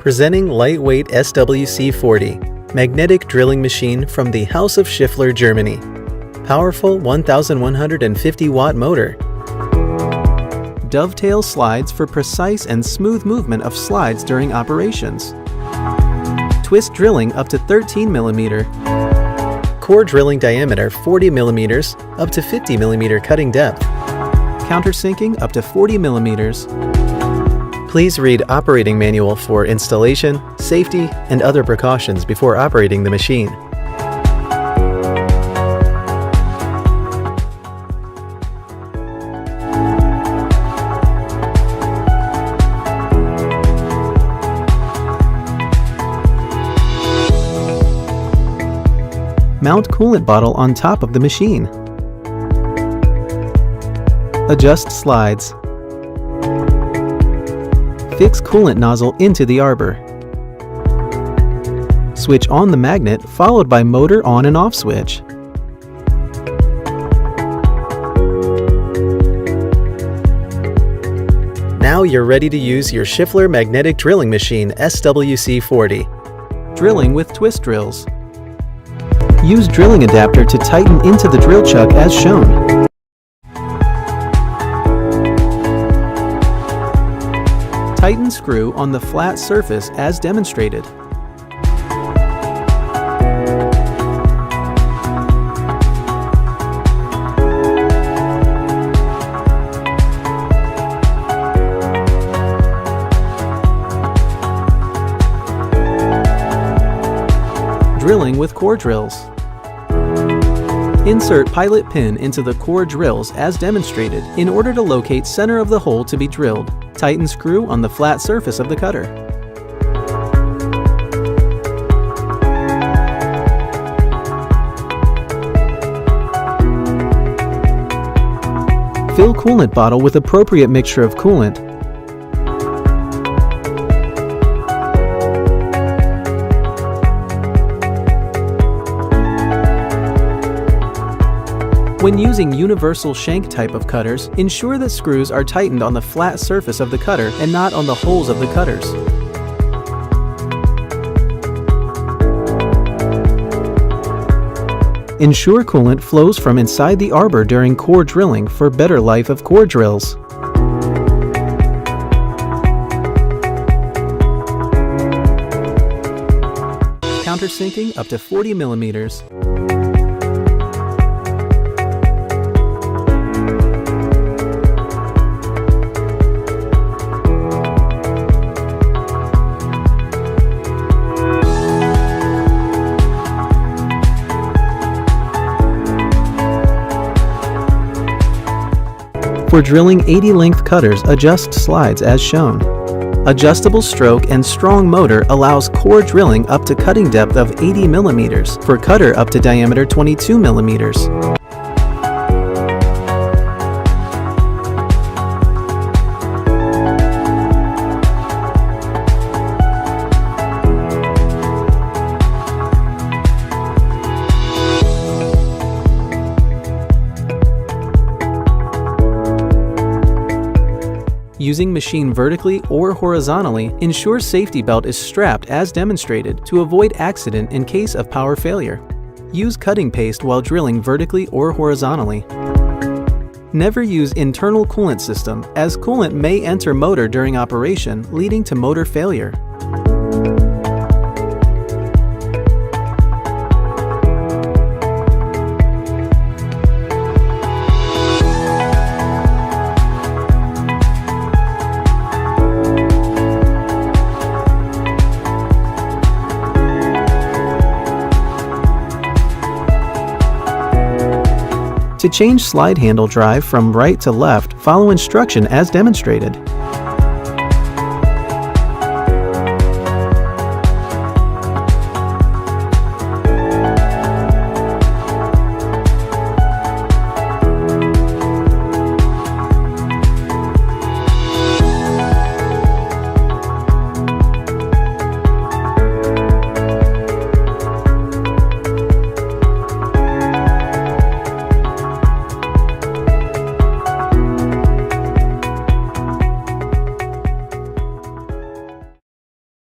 Presenting lightweight SWC 40, magnetic drilling machine from the House of Schiffler, Germany. Powerful 1150 watt motor. Dovetail slides for precise and smooth movement of slides during operations. Twist drilling up to 13 mm. Core drilling diameter 40 mm up to 50 mm cutting depth. Countersinking up to 40 mm. Please read operating manual for installation, safety, and other precautions before operating the machine. Mount coolant bottle on top of the machine. Adjust slides. Fix coolant nozzle into the arbor. Switch on the magnet followed by motor on and off switch. Now you're ready to use your Schiffler magnetic drilling machine SWC 40. Drilling with twist drills. Use drilling adapter to tighten into the drill chuck as shown. Tighten screw on the flat surface as demonstrated. Drilling with core drills. Insert pilot pin into the core drills as demonstrated in order to locate center of the hole to be drilled. Tighten screw on the flat surface of the cutter. Fill coolant bottle with appropriate mixture of coolant. When using universal shank type of cutters, ensure that screws are tightened on the flat surface of the cutter and not on the holes of the cutters. Ensure coolant flows from inside the arbor during core drilling for better life of core drills. Countersinking up to 40 mm. For drilling 80 length cutters, adjust slides as shown. Adjustable stroke and strong motor allows core drilling up to cutting depth of 80 mm, for cutter up to diameter 22 mm. Using machine vertically or horizontally, ensure safety belt is strapped as demonstrated to avoid accident in case of power failure. Use cutting paste while drilling vertically or horizontally. Never use internal coolant system, as coolant may enter motor during operation, leading to motor failure. To change slide handle drive from right to left, follow instruction as demonstrated.